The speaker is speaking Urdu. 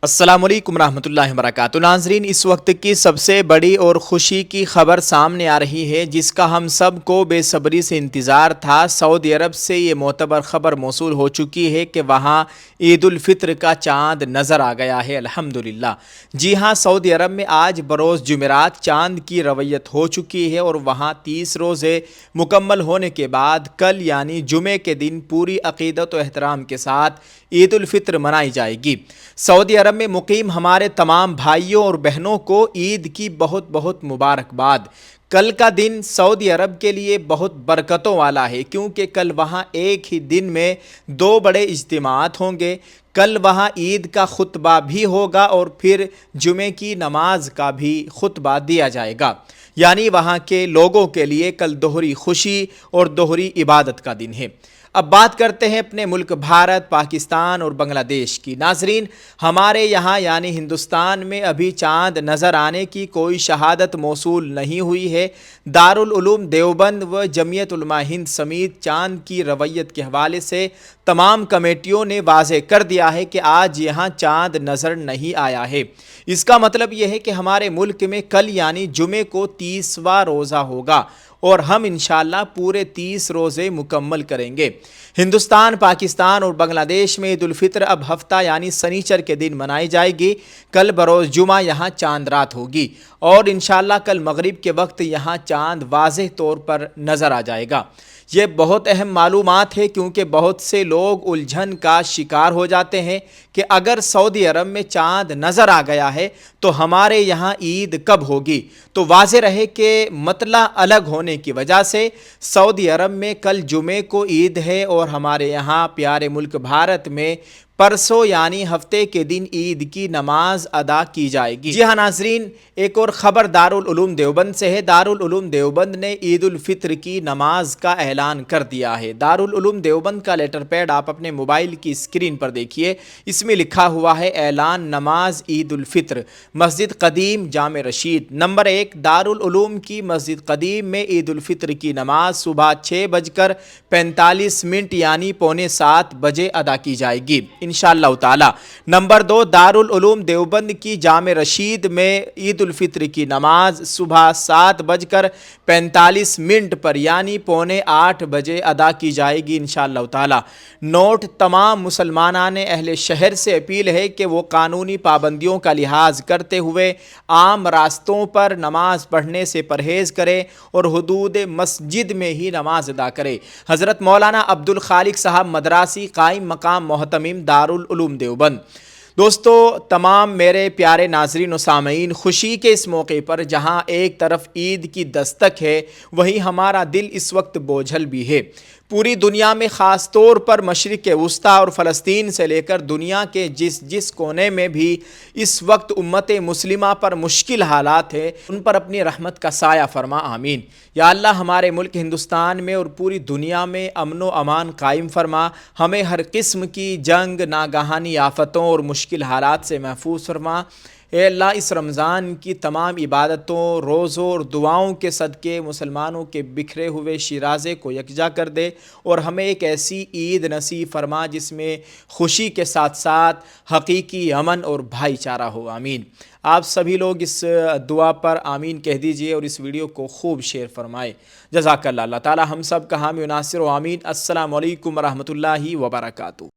السلام علیکم ورحمۃ اللہ وبرکاتہ۔ ناظرین، اس وقت کی سب سے بڑی اور خوشی کی خبر سامنے آ رہی ہے جس کا ہم سب کو بے صبری سے انتظار تھا۔ سعودی عرب سے یہ معتبر خبر موصول ہو چکی ہے کہ وہاں عید الفطر کا چاند نظر آ گیا ہے، الحمدللہ۔ جی ہاں، سعودی عرب میں آج بروز جمعرات چاند کی رویت ہو چکی ہے اور وہاں 30 روزے مکمل ہونے کے بعد کل یعنی جمعے کے دن پوری عقیدت و احترام کے ساتھ عید الفطر منائی جائے گی۔ سعودی عرب میں مقیم ہمارے تمام بھائیوں اور بہنوں کو عید کی بہت بہت مبارکباد۔ کل کا دن سعودی عرب کے لیے بہت برکتوں والا ہے کیونکہ کل وہاں ایک ہی دن میں 2 بڑے اجتماعات ہوں گے۔ کل وہاں عید کا خطبہ بھی ہوگا اور پھر جمعے کی نماز کا بھی خطبہ دیا جائے گا، یعنی وہاں کے لوگوں کے لیے کل دوہری خوشی اور دوہری عبادت کا دن ہے۔ اب بات کرتے ہیں اپنے ملک بھارت، پاکستان اور بنگلہ دیش کی۔ ناظرین، ہمارے یہاں یعنی ہندوستان میں ابھی چاند نظر آنے کی کوئی شہادت موصول نہیں ہوئی ہے۔ دارالعلوم دیوبند و جمعیت علماء ہند سمیت چاند کی رویت کے حوالے سے تمام کمیٹیوں نے واضح کر دیا ہے کہ آج یہاں چاند نظر نہیں آیا ہے۔ اس کا مطلب یہ ہے کہ ہمارے ملک میں کل یعنی جمعے کو 30واں روزہ ہوگا اور ہم انشاءاللہ پورے 30 روزے مکمل کریں گے۔ ہندوستان، پاکستان اور بنگلہ دیش میں عید الفطر اب ہفتہ یعنی سنیچر کے دن منائی جائے گی۔ کل بروز جمعہ یہاں چاند رات ہوگی اور انشاءاللہ کل مغرب کے وقت یہاں چاند واضح طور پر نظر آ جائے گا۔ یہ بہت اہم معلومات ہے کیونکہ بہت سے لوگ الجھن کا شکار ہو جاتے ہیں کہ اگر سعودی عرب میں چاند نظر آ گیا ہے تو ہمارے یہاں عید کب ہوگی؟ تو واضح رہے کہ مطلع الگ ہونے کی وجہ سے سعودی عرب میں کل جمعے کو عید ہے اور ہمارے یہاں پیارے ملک بھارت میں پرسوں یعنی ہفتے کے دن عید کی نماز ادا کی جائے گی۔ جی ہاں ناظرین، ایک اور خبر دارالعلوم دیوبند سے ہے۔ دارالعلوم دیوبند نے عید الفطر کی نماز کا اعلان کر دیا ہے۔ دارالعلوم دیوبند کا لیٹر پیڈ آپ اپنے موبائل کی اسکرین پر دیکھیے، اس میں لکھا ہوا ہے اعلان نماز عید الفطر، مسجد قدیم جامع رشید۔ نمبر 1، دارالعلوم کی مسجد قدیم میں عید الفطر کی نماز صبح 6:45 یعنی 6:45 بجے ادا کی جائے گی انشاءاللہ تعالی۔ نمبر 2، دارالعلوم دیوبند کی جامع رشید میں عید الفطر کی نماز صبح 7:45 پر یعنی 7:45 بجے ادا کی جائے گی انشاءاللہ تعالی۔ نوٹ: تمام مسلمانان اہل شہر سے اپیل ہے کہ وہ قانونی پابندیوں کا لحاظ کرتے ہوئے عام راستوں پر نماز پڑھنے سے پرہیز کریں اور حدود مسجد میں ہی نماز ادا کریں۔ حضرت مولانا عبدالخالق صاحب مدراسی، قائم مقام محتمم دارالعلوم دیوبند۔ دوستو، تمام میرے پیارے ناظرین و سامعین، خوشی کے اس موقع پر جہاں ایک طرف عید کی دستک ہے وہیں ہمارا دل اس وقت بوجھل بھی ہے۔ پوری دنیا میں خاص طور پر مشرق وسطیٰ اور فلسطین سے لے کر دنیا کے جس کونے میں بھی اس وقت امت مسلمہ پر مشکل حالات ہیں، ان پر اپنی رحمت کا سایہ فرما، آمین۔ یا اللہ، ہمارے ملک ہندوستان میں اور پوری دنیا میں امن و امان قائم فرما، ہمیں ہر قسم کی جنگ، ناگہانی آفتوں اور مشکل حالات سے محفوظ فرما۔ اے اللہ، اس رمضان کی تمام عبادتوں، روزوں اور دعاؤں کے صدقے مسلمانوں کے بکھرے ہوئے شیرازے کو یکجا کر دے اور ہمیں ایک ایسی عید نصیب فرما جس میں خوشی کے ساتھ ساتھ حقیقی امن اور بھائی چارہ ہو، آمین۔ آپ سبھی لوگ اس دعا پر آمین کہہ دیجئے اور اس ویڈیو کو خوب شیئر فرمائے۔ جزاک اللہ۔ اللہ تعالی ہم سب کا حامی و ناصر و آمین۔ السلام علیکم ورحمۃ اللہ وبرکاتہ۔